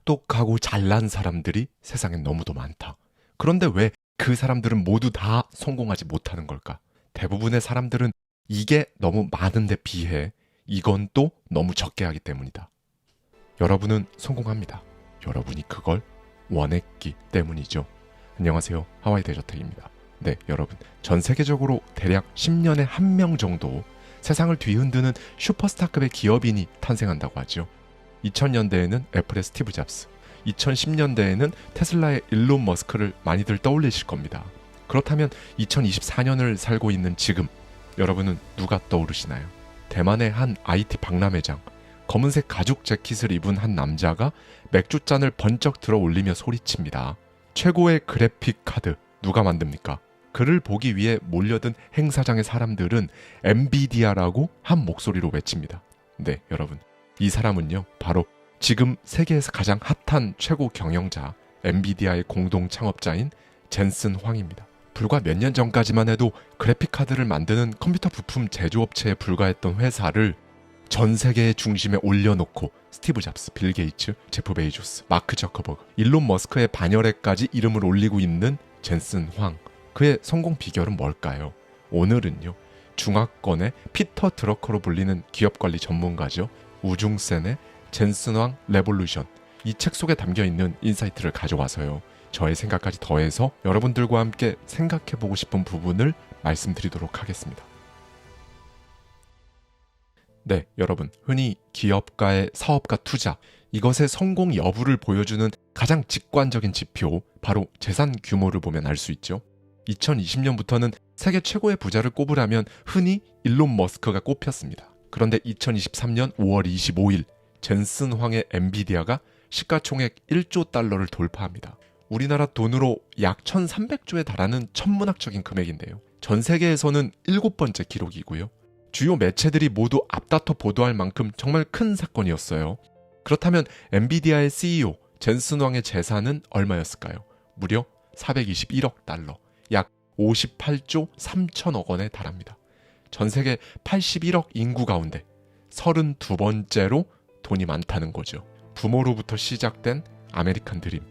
똑똑하고 잘난 사람들이 세상엔 너무도 많다. 그런데 왜 그 사람들은 모두 다 성공하지 못하는 걸까? 대부분의 사람들은 이게 너무 많은데 비해 이건 또 너무 적게 하기 때문이다. 여러분은 성공합니다. 여러분이 그걸 원했기 때문이죠. 안녕하세요. 하와이 대저택입니다. 네, 여러분. 전 세계적으로 대략 10년에 1명 정도 세상을 뒤흔드는 슈퍼스타급의 기업인이 탄생한다고 하죠. 2000년대에는 애플의 스티브 잡스, 2010년대에는 테슬라의 일론 머스크를 많이들 떠올리실 겁니다. 그렇다면 2024년을 살고 있는 지금, 여러분은 누가 떠오르시나요? 대만의 한 IT 박람회장, 검은색 가죽 재킷을 입은 한 남자가 맥주잔을 번쩍 들어 올리며 소리칩니다. 최고의 그래픽 카드 누가 만듭니까? 그를 보기 위해 몰려든 행사장의 사람들은 엔비디아라고 한 목소리로 외칩니다. 네, 여러분. 이 사람은요, 바로 지금 세계에서 가장 핫한 최고 경영자 엔비디아의 공동 창업자인 젠슨 황입니다. 불과 몇 년 전까지만 해도 그래픽카드를 만드는 컴퓨터 부품 제조업체에 불과했던 회사를 전 세계의 중심에 올려놓고 스티브 잡스, 빌 게이츠, 제프 베이조스, 마크 저커버그, 일론 머스크의 반열에까지 이름을 올리고 있는 젠슨 황. 그의 성공 비결은 뭘까요? 오늘은요, 중화권의 피터 드러커로 불리는 기업관리 전문가죠. 우중센의 젠슨 황 레볼루션, 이 책 속에 담겨있는 인사이트를 가져와서요, 저의 생각까지 더해서 여러분들과 함께 생각해보고 싶은 부분을 말씀드리도록 하겠습니다. 네, 여러분. 흔히 기업가의 사업가 투자, 이것의 성공 여부를 보여주는 가장 직관적인 지표, 바로 재산 규모를 보면 알 수 있죠. 2020년부터는 세계 최고의 부자를 꼽으라면 흔히 일론 머스크가 꼽혔습니다. 그런데 2023년 5월 25일 젠슨 황의 엔비디아가 시가총액 1조 달러를 돌파합니다. 우리나라 돈으로 약 1300조에 달하는 천문학적인 금액인데요. 전 세계에서는 7번째 기록이고요. 주요 매체들이 모두 앞다퉈 보도할 만큼 정말 큰 사건이었어요. 그렇다면 엔비디아의 CEO 젠슨 황의 재산은 얼마였을까요? 무려 421억 달러, 약 58조 3천억 원에 달합니다. 전 세계 81억 인구 가운데 32번째로 돈이 많다는 거죠. 부모로부터 시작된 아메리칸 드림,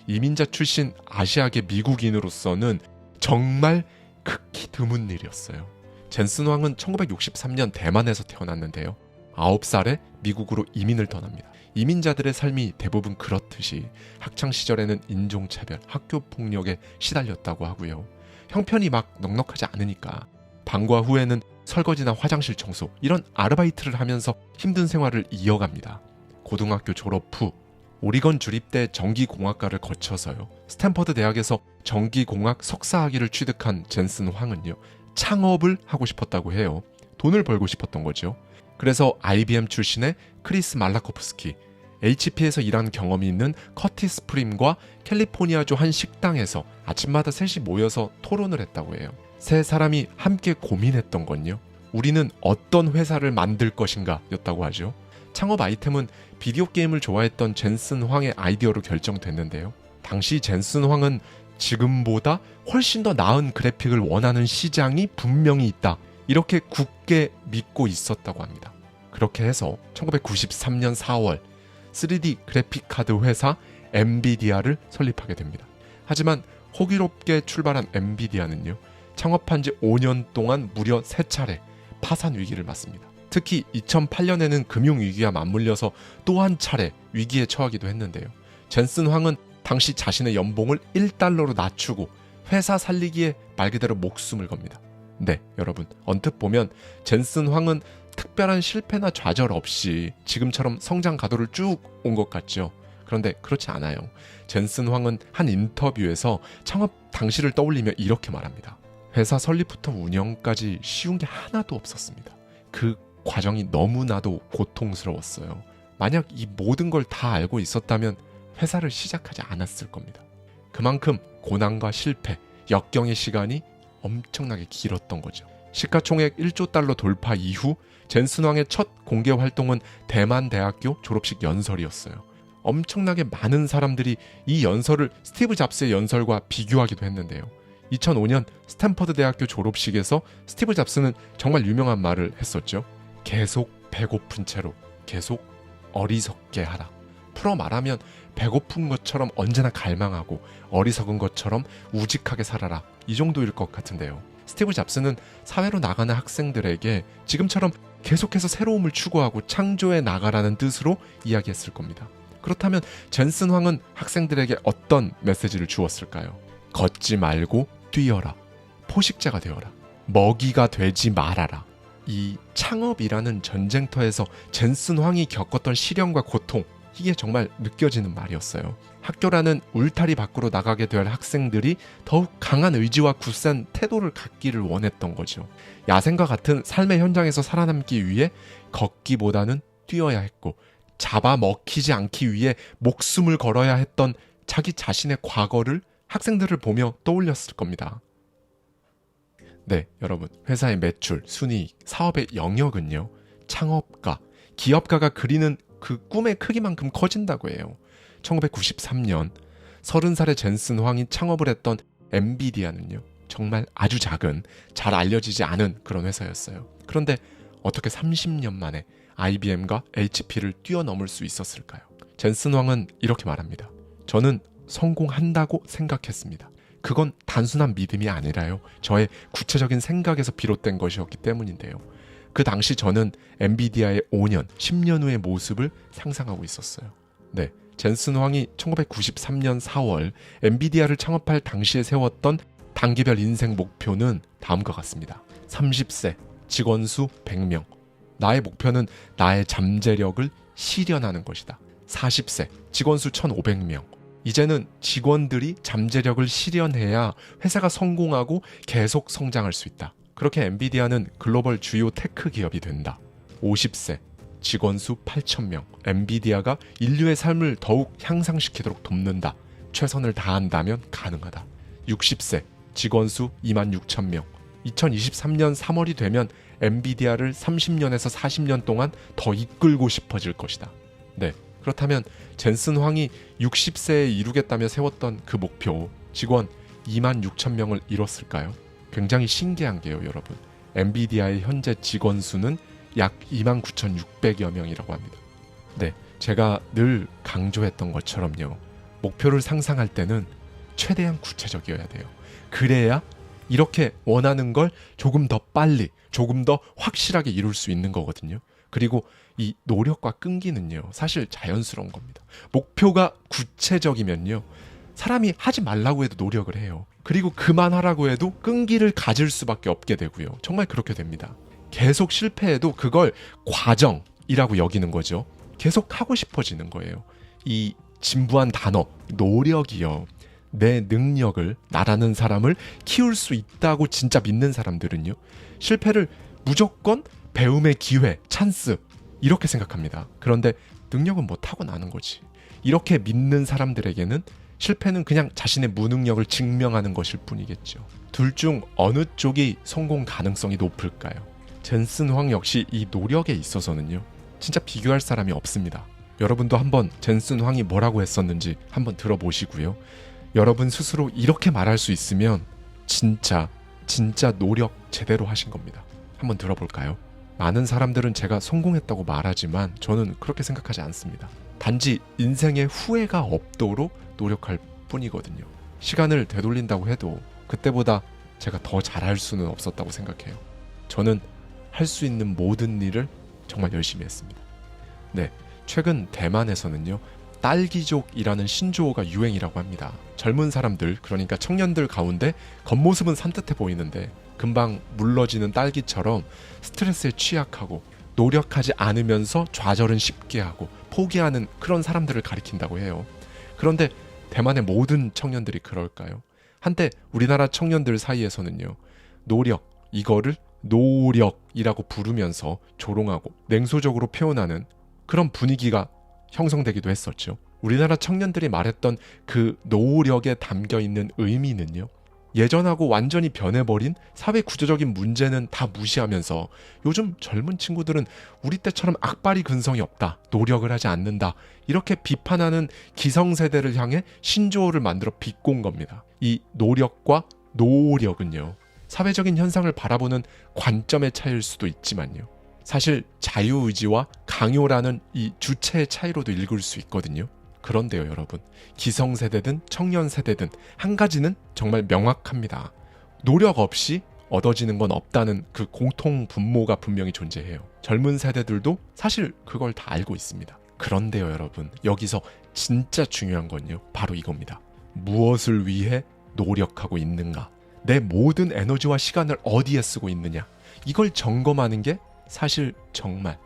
이민자 출신 아시아계 미국인으로서는 정말 극히 드문 일이었어요. 젠슨 황은 1963년 대만에서 태어났는데요. 9살에 미국으로 이민을 떠납니다. 이민자들의 삶이 대부분 그렇듯이 학창시절에는 인종차별, 학교폭력에 시달렸다고 하고요. 형편이 막 넉넉하지 않으니까 방과 후에는 설거지나 화장실 청소, 이런 아르바이트를 하면서 힘든 생활을 이어갑니다. 고등학교 졸업 후 오리건 주립대 전기공학과를 거쳐서요, 스탠퍼드 대학에서 전기공학 석사학위를 취득한 젠슨 황은요, 창업을 하고 싶었다고 해요. 돈을 벌고 싶었던 거죠. 그래서 IBM 출신의 크리스 말라코프스키, HP에서 일한 경험이 있는 커티스 프림과 캘리포니아주 한 식당에서 아침마다 셋이 모여서 토론을 했다고 해요. 세 사람이 함께 고민했던 건요, 우리는 어떤 회사를 만들 것인가 였다고 하죠. 창업 아이템은 비디오 게임을 좋아했던 젠슨 황의 아이디어로 결정됐는데요. 당시 젠슨 황은 지금보다 훨씬 더 나은 그래픽을 원하는 시장이 분명히 있다, 이렇게 굳게 믿고 있었다고 합니다. 그렇게 해서 1993년 4월 3D 그래픽 카드 회사 엔비디아를 설립하게 됩니다. 하지만 호기롭게 출발한 엔비디아는요, 창업한 지 5년 동안 무려 3차례 파산 위기를 맞습니다. 특히 2008년에는 금융위기와 맞물려서 또 한 차례 위기에 처하기도 했는데요. 젠슨 황은 당시 자신의 연봉을 1달러로 낮추고 회사 살리기에 말 그대로 목숨을 겁니다. 네, 여러분. 언뜻 보면 젠슨 황은 특별한 실패나 좌절 없이 지금처럼 성장 가도를 쭉 온 것 같죠. 그런데 그렇지 않아요. 젠슨 황은 한 인터뷰에서 창업 당시를 떠올리며 이렇게 말합니다. 회사 설립부터 운영까지 쉬운 게 하나도 없었습니다. 그 과정이 너무나도 고통스러웠어요. 만약 이 모든 걸 다 알고 있었다면 회사를 시작하지 않았을 겁니다. 그만큼 고난과 실패, 역경의 시간이 엄청나게 길었던 거죠. 시가총액 1조 달러 돌파 이후 젠슨 황의 첫 공개 활동은 대만 대학교 졸업식 연설이었어요. 엄청나게 많은 사람들이 이 연설을 스티브 잡스의 연설과 비교하기도 했는데요. 2005년 스탠퍼드 대학교 졸업식에서 스티브 잡스는 정말 유명한 말을 했었죠. 계속 배고픈 채로 계속 어리석게 하라. 풀어 말하면 배고픈 것처럼 언제나 갈망하고 어리석은 것처럼 우직하게 살아라, 이 정도일 것 같은데요. 스티브 잡스는 사회로 나가는 학생들에게 지금처럼 계속해서 새로움을 추구하고 창조해 나가라는 뜻으로 이야기했을 겁니다. 그렇다면 젠슨 황은 학생들에게 어떤 메시지를 주었을까요? 걷지 말고 뛰어라, 포식자가 되어라, 먹이가 되지 말아라. 이 창업이라는 전쟁터에서 젠슨 황이 겪었던 시련과 고통, 이게 정말 느껴지는 말이었어요. 학교라는 울타리 밖으로 나가게 될 학생들이 더욱 강한 의지와 굳센 태도를 갖기를 원했던 거죠. 야생과 같은 삶의 현장에서 살아남기 위해 걷기보다는 뛰어야 했고, 잡아먹히지 않기 위해 목숨을 걸어야 했던 자기 자신의 과거를 학생들을 보며 떠올렸을 겁니다. 네, 여러분, 회사의 매출, 순이익, 사업의 영역은요, 창업가, 기업가가 그리는 그 꿈의 크기만큼 커진다고 해요. 1993년 30살의 젠슨 황이 창업을 했던 엔비디아는요, 정말 아주 작은, 잘 알려지지 않은 그런 회사였어요. 그런데 어떻게 30년 만에 IBM과 HP를 뛰어넘을 수 있었을까요? 젠슨 황은 이렇게 말합니다. 저는 성공한다고 생각했습니다. 그건 단순한 믿음이 아니라요, 저의 구체적인 생각에서 비롯된 것이었기 때문인데요. 그 당시 저는 엔비디아의 5년, 10년 후의 모습을 상상하고 있었어요. 네, 젠슨 황이 1993년 4월 엔비디아를 창업할 당시에 세웠던 단기별 인생 목표는 다음과 같습니다. 30세, 직원 수 100명. 나의 목표는 나의 잠재력을 실현하는 것이다. 40세, 직원 수 1,500명. 이제는 직원들이 잠재력을 실현해야 회사가 성공하고 계속 성장할 수 있다. 그렇게 엔비디아는 글로벌 주요 테크 기업이 된다. 50세, 직원 수 8,000명. 엔비디아가 인류의 삶을 더욱 향상시키도록 돕는다. 최선을 다한다면 가능하다. 60세, 직원 수 26,000명. 2023년 3월이 되면 엔비디아를 30년에서 40년 동안 더 이끌고 싶어질 것이다. 네, 그렇다면 젠슨 황이 60세에 이루겠다며 세웠던 그 목표, 직원 26,000명을 이뤘을까요? 굉장히 신기한 게요, 여러분. 엔비디아의 현재 직원 수는 약 29,600여 명이라고 합니다. 네, 제가 늘 강조했던 것처럼요, 목표를 상상할 때는 최대한 구체적이어야 돼요. 그래야 이렇게 원하는 걸 조금 더 빨리, 조금 더 확실하게 이룰 수 있는 거거든요. 그리고 이 노력과 끈기는요, 사실 자연스러운 겁니다. 목표가 구체적이면요, 사람이 하지 말라고 해도 노력을 해요. 그리고 그만하라고 해도 끈기를 가질 수밖에 없게 되고요. 정말 그렇게 됩니다. 계속 실패해도 그걸 과정이라고 여기는 거죠. 계속 하고 싶어지는 거예요. 이 진부한 단어, 노력이요, 내 능력을, 나라는 사람을 키울 수 있다고 진짜 믿는 사람들은요, 실패를 무조건 배움의 기회, 찬스, 이렇게 생각합니다. 그런데 능력은 뭐 타고나는 거지. 이렇게 믿는 사람들에게는 실패는 그냥 자신의 무능력을 증명하는 것일 뿐이겠죠. 둘 중 어느 쪽이 성공 가능성이 높을까요? 젠슨 황 역시 이 노력에 있어서는요, 진짜 비교할 사람이 없습니다. 여러분도 한번 젠슨 황이 뭐라고 했었는지 한번 들어보시고요. 여러분 스스로 이렇게 말할 수 있으면 진짜 노력 제대로 하신 겁니다. 한번 들어볼까요? 많은 사람들은 제가 성공했다고 말하지만 저는 그렇게 생각하지 않습니다. 단지 인생에 후회가 없도록 노력할 뿐이거든요. 시간을 되돌린다고 해도 그때보다 제가 더 잘할 수는 없었다고 생각해요. 저는 할 수 있는 모든 일을 정말 열심히 했습니다. 네, 최근 대만에서는요, 딸기족이라는 신조어가 유행이라고 합니다. 젊은 사람들, 그러니까 청년들 가운데 겉모습은 산뜻해 보이는데 금방 물러지는 딸기처럼 스트레스에 취약하고 노력하지 않으면서 좌절은 쉽게 하고 포기하는 그런 사람들을 가리킨다고 해요. 그런데 대만의 모든 청년들이 그럴까요? 한때 우리나라 청년들 사이에서는요, 노력, 이거를 노력이라고 부르면서 조롱하고 냉소적으로 표현하는 그런 분위기가 형성되기도 했었죠. 우리나라 청년들이 말했던 그 노력에 담겨있는 의미는요, 예전하고 완전히 변해버린 사회 구조적인 문제는 다 무시하면서 요즘 젊은 친구들은 우리 때처럼 악바리 근성이 없다, 노력을 하지 않는다, 이렇게 비판하는 기성세대를 향해 신조어를 만들어 비꼰 겁니다. 이 노력과 노력은요, 사회적인 현상을 바라보는 관점의 차이일 수도 있지만요, 사실 자유의지와 강요라는 이 주체의 차이로도 읽을 수 있거든요. 그런데요, 여러분, 기성세대든 청년세대든 한 가지는 정말 명확합니다. 노력 없이 얻어지는 건 없다는 그 공통 분모가 분명히 존재해요. 젊은 세대들도 사실 그걸 다 알고 있습니다. 그런데요, 여러분, 여기서 진짜 중요한 건요, 바로 이겁니다. 무엇을 위해 노력하고 있는가? 내 모든 에너지와 시간을 어디에 쓰고 있느냐? 이걸 점검하는 게 사실 정말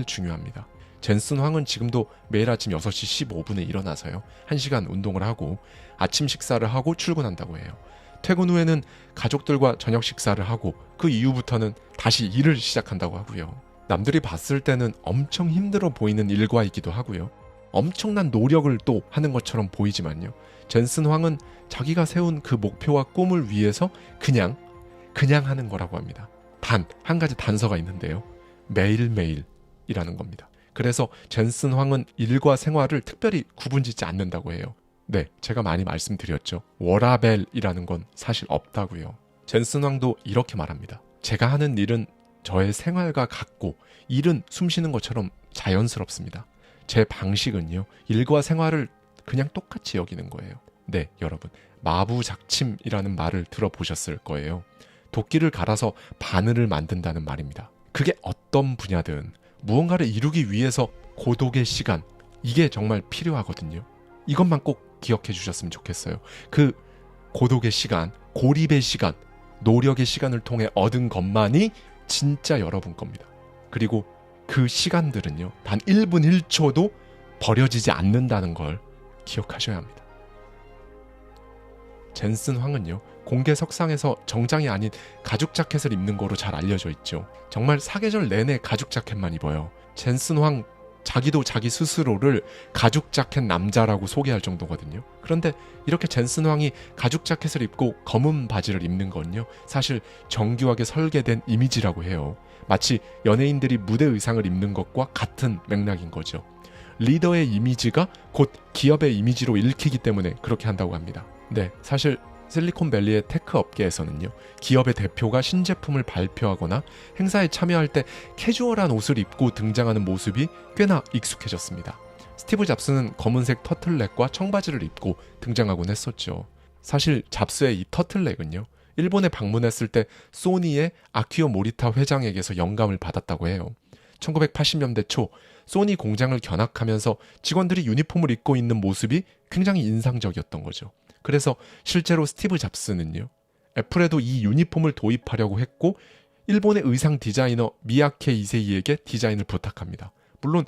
중요합니다. 젠슨 황은 지금도 매일 아침 6시 15분에 일어나서요, 1시간 운동을 하고 아침 식사를 하고 출근한다고 해요. 퇴근 후에는 가족들과 저녁 식사를 하고 그 이후부터는 다시 일을 시작한다고 하고요. 남들이 봤을 때는 엄청 힘들어 보이는 일과이기도 하고요. 엄청난 노력을 또 하는 것처럼 보이지만요, 젠슨 황은 자기가 세운 그 목표와 꿈을 위해서 그냥 하는 거라고 합니다. 단 한 가지 단서가 있는데요, 매일매일이라는 겁니다. 그래서 젠슨 황은 일과 생활을 특별히 구분짓지 않는다고 해요. 네, 제가 많이 말씀드렸죠. 워라벨이라는 건 사실 없다고요. 젠슨 황도 이렇게 말합니다. 제가 하는 일은 저의 생활과 같고 일은 숨쉬는 것처럼 자연스럽습니다. 제 방식은요, 일과 생활을 그냥 똑같이 여기는 거예요. 네, 여러분, 마부작침이라는 말을 들어보셨을 거예요. 도끼를 갈아서 바늘을 만든다는 말입니다. 그게 어떤 분야든 무언가를 이루기 위해서 고독의 시간, 이게 정말 필요하거든요. 이것만 꼭 기억해 주셨으면 좋겠어요. 그 고독의 시간, 고립의 시간, 노력의 시간을 통해 얻은 것만이 진짜 여러분 겁니다. 그리고 그 시간들은요, 단 1분 1초도 버려지지 않는다는 걸 기억하셔야 합니다. 젠슨 황은요, 공개 석상에서 정장이 아닌 가죽 자켓을 입는 거로 잘 알려져 있죠. 정말 사계절 내내 가죽 자켓만 입어요. 젠슨 황 자기도 자기 스스로를 가죽 자켓 남자라고 소개할 정도거든요. 그런데 이렇게 젠슨 황이 가죽 자켓을 입고 검은 바지를 입는 건요, 사실 정교하게 설계된 이미지라고 해요. 마치 연예인들이 무대 의상을 입는 것과 같은 맥락인 거죠. 리더의 이미지가 곧 기업의 이미지로 읽히기 때문에 그렇게 한다고 합니다. 네, 사실 실리콘밸리의 테크 업계에서는요, 기업의 대표가 신제품을 발표하거나 행사에 참여할 때 캐주얼한 옷을 입고 등장하는 모습이 꽤나 익숙해졌습니다. 스티브 잡스는 검은색 터틀넥과 청바지를 입고 등장하곤 했었죠. 사실 잡스의 이 터틀넥은요, 일본에 방문했을 때 소니의 아키오 모리타 회장에게서 영감을 받았다고 해요. 1980년대 초 소니 공장을 견학하면서 직원들이 유니폼을 입고 있는 모습이 굉장히 인상적이었던 거죠. 그래서 실제로 스티브 잡스는요, 애플에도 이 유니폼을 도입하려고 했고 일본의 의상 디자이너 미야케 이세이에게 디자인을 부탁합니다. 물론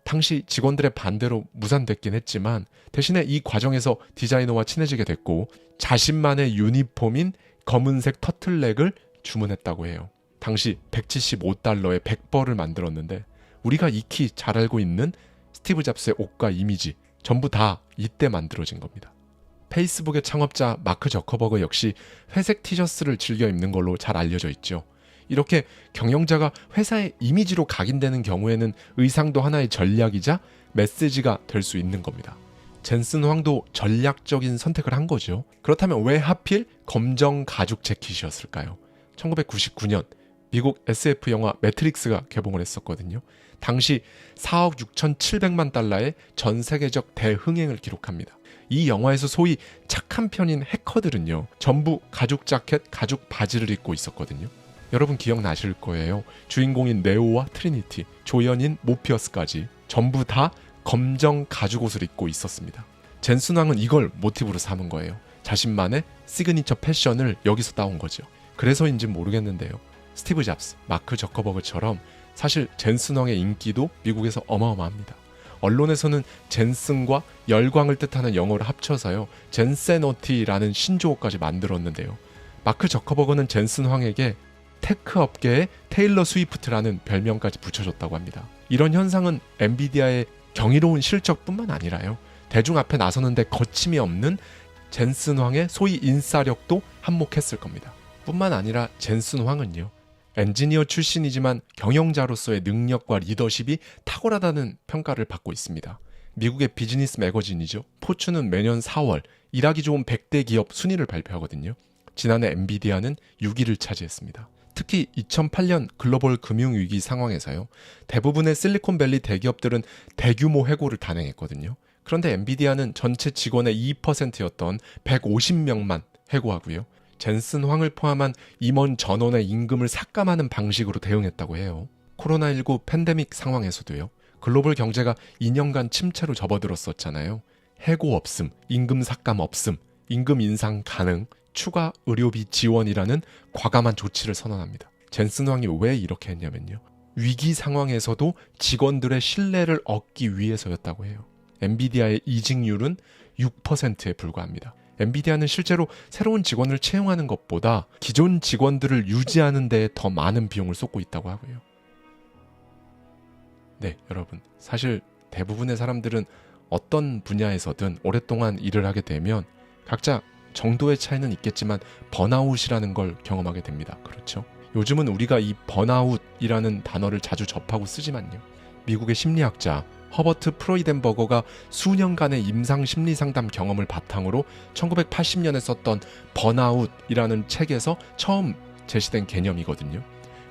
당시 직원들의 반대로 무산됐긴 했지만 대신에 이 과정에서 디자이너와 친해지게 됐고 자신만의 유니폼인 검은색 터틀넥을 주문했다고 해요. 당시 $175에 100벌을 만들었는데 우리가 익히 잘 알고 있는 스티브 잡스의 옷과 이미지 전부 다 이때 만들어진 겁니다. 페이스북의 창업자 마크 저커버그 역시 회색 티셔츠를 즐겨 입는 걸로 잘 알려져 있죠. 이렇게 경영자가 회사의 이미지로 각인되는 경우에는 의상도 하나의 전략이자 메시지가 될 수 있는 겁니다. 젠슨 황도 전략적인 선택을 한 거죠. 그렇다면 왜 하필 검정 가죽 재킷이었을까요? 1999년 미국 SF 영화 매트릭스가 개봉을 했었거든요. 당시 4억 6,700만 달러의 전 세계적 대흥행을 기록합니다. 이 영화에서 소위 착한 편인 해커들은요, 전부 가죽 자켓, 가죽 바지를 입고 있었거든요. 여러분 기억나실 거예요. 주인공인 네오와 트리니티, 조연인 모피어스까지 전부 다 검정 가죽 옷을 입고 있었습니다. 젠슨 황은 이걸 모티브로 삼은 거예요. 자신만의 시그니처 패션을 여기서 따온 거죠. 그래서인지 모르겠는데요, 스티브 잡스, 마크 저커버그처럼 사실 젠슨 황의 인기도 미국에서 어마어마합니다. 언론에서는 젠슨과 열광을 뜻하는 영어를 합쳐서요, 젠세너티라는 신조어까지 만들었는데요. 마크 저커버그는 젠슨 황에게 테크 업계의 테일러 스위프트라는 별명까지 붙여줬다고 합니다. 이런 현상은 엔비디아의 경이로운 실적뿐만 아니라요, 대중 앞에 나서는데 거침이 없는 젠슨 황의 소위 인싸력도 한몫했을 겁니다. 뿐만 아니라 젠슨 황은요, 엔지니어 출신이지만 경영자로서의 능력과 리더십이 탁월하다는 평가를 받고 있습니다. 미국의 비즈니스 매거진이죠. 포춘은 매년 4월 일하기 좋은 100대 기업 순위를 발표하거든요. 지난해 엔비디아는 6위를 차지했습니다. 특히 2008년 글로벌 금융위기 상황에서요. 대부분의 실리콘밸리 대기업들은 대규모 해고를 단행했거든요. 그런데 엔비디아는 전체 직원의 2%였던 150명만 해고하고요. 젠슨 황을 포함한 임원 전원의 임금을 삭감하는 방식으로 대응했다고 해요. 코로나19 팬데믹 상황에서도요. 글로벌 경제가 2년간 침체로 접어들었었잖아요. 해고 없음, 임금 삭감 없음, 임금 인상 가능, 추가 의료비 지원이라는 과감한 조치를 선언합니다. 젠슨 황이 왜 이렇게 했냐면요. 위기 상황에서도 직원들의 신뢰를 얻기 위해서였다고 해요. 엔비디아의 이직률은 6%에 불과합니다. 엔비디아는 실제로 새로운 직원을 채용하는 것보다 기존 직원들을 유지하는 데에 더 많은 비용을 쏟고 있다고 하고요. 네, 여러분. 사실 대부분의 사람들은 어떤 분야에서든 오랫동안 일을 하게 되면 각자 정도의 차이는 있겠지만 번아웃이라는 걸 경험하게 됩니다. 그렇죠? 요즘은 우리가 이 번아웃이라는 단어를 자주 접하고 쓰지만요. 미국의 심리학자 허버트 프로이덴버거가 수년간의 임상 심리 상담 경험을 바탕으로 1980년에 썼던 번아웃이라는 책에서 처음 제시된 개념이거든요.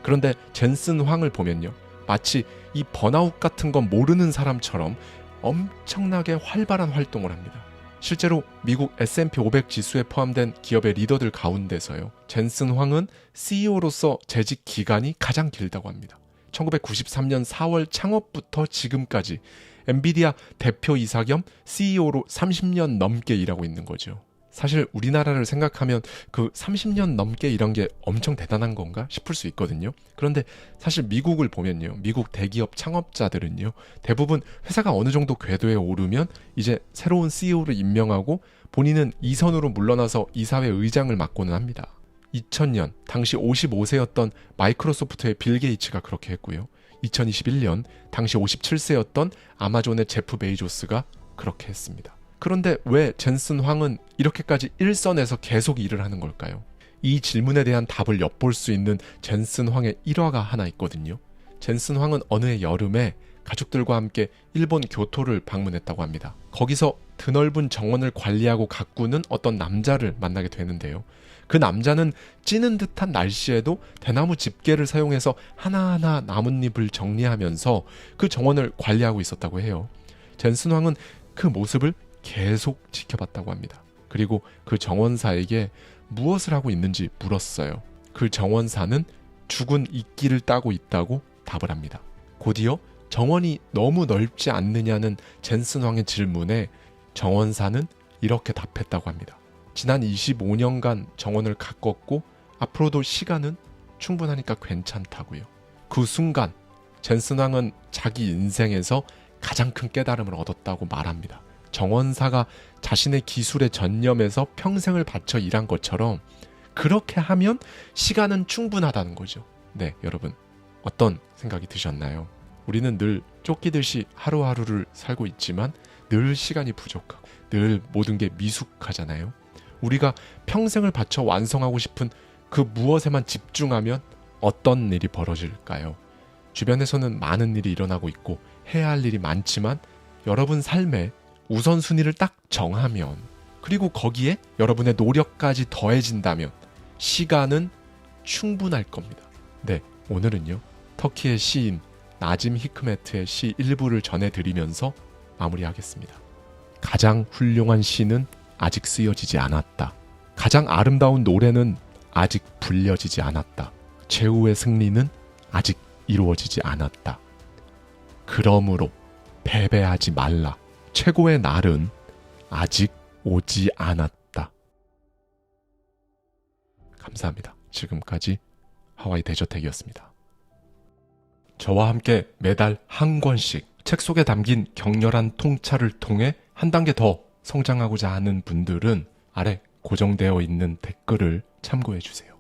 그런데 젠슨 황을 보면요. 마치 이 번아웃 같은 건 모르는 사람처럼 엄청나게 활발한 활동을 합니다. 실제로 미국 S&P 500 지수에 포함된 기업의 리더들 가운데서요. 젠슨 황은 CEO로서 재직 기간이 가장 길다고 합니다. 1993년 4월 창업부터 지금까지 엔비디아 대표이사 겸 CEO로 30년 넘게 일하고 있는 거죠. 사실 우리나라를 생각하면 그 30년 넘게 일한 게 엄청 대단한 건가 싶을 수 있거든요. 그런데 사실 미국을 보면요. 미국 대기업 창업자들은요. 대부분 회사가 어느 정도 궤도에 오르면 이제 새로운 CEO를 임명하고 본인은 이선으로 물러나서 이사회 의장을 맡고는 합니다. 2000년 당시 55세였던 마이크로소프트의 빌 게이츠가 그렇게 했고요. 2021년 당시 57세였던 아마존의 제프 베이조스가 그렇게 했습니다. 그런데 왜 젠슨 황은 이렇게까지 일선에서 계속 일을 하는 걸까요? 이 질문에 대한 답을 엿볼 수 있는 젠슨 황의 일화가 하나 있거든요. 젠슨 황은 어느 해 여름에 가족들과 함께 일본 교토를 방문했다고 합니다. 거기서 드넓은 정원을 관리하고 가꾸는 어떤 남자를 만나게 되는데요. 그 남자는 찌는 듯한 날씨에도 대나무 집게를 사용해서 하나하나 나뭇잎을 정리하면서 그 정원을 관리하고 있었다고 해요. 젠슨 황은 그 모습을 계속 지켜봤다고 합니다. 그리고 그 정원사에게 무엇을 하고 있는지 물었어요. 그 정원사는 죽은 이끼를 따고 있다고 답을 합니다. 곧이어 정원이 너무 넓지 않느냐는 젠슨 황의 질문에 정원사는 이렇게 답했다고 합니다. 지난 25년간 정원을 가꿨고 앞으로도 시간은 충분하니까 괜찮다고요. 그 순간 젠슨 황은 자기 인생에서 가장 큰 깨달음을 얻었다고 말합니다. 정원사가 자신의 기술에 전념해서 평생을 바쳐 일한 것처럼 그렇게 하면 시간은 충분하다는 거죠. 네, 여러분 어떤 생각이 드셨나요? 우리는 늘 쫓기듯이 하루하루를 살고 있지만 늘 시간이 부족하고 늘 모든 게 미숙하잖아요. 우리가 평생을 바쳐 완성하고 싶은 그 무엇에만 집중하면 어떤 일이 벌어질까요? 주변에서는 많은 일이 일어나고 있고 해야 할 일이 많지만 여러분 삶에 우선순위를 딱 정하면 그리고 거기에 여러분의 노력까지 더해진다면 시간은 충분할 겁니다. 네, 오늘은요. 터키의 시인 나짐 히크메트의 시 일부를 전해드리면서 마무리하겠습니다. 가장 훌륭한 시는 아직 쓰여지지 않았다. 가장 아름다운 노래는 아직 불려지지 않았다. 최후의 승리는 아직 이루어지지 않았다. 그러므로 패배하지 말라. 최고의 날은 아직 오지 않았다. 감사합니다. 지금까지 하와이 대저택이었습니다. 저와 함께 매달 한 권씩 책 속에 담긴 격렬한 통찰을 통해 한 단계 더 성장하고자 하는 분들은 아래 고정되어 있는 댓글을 참고해 주세요.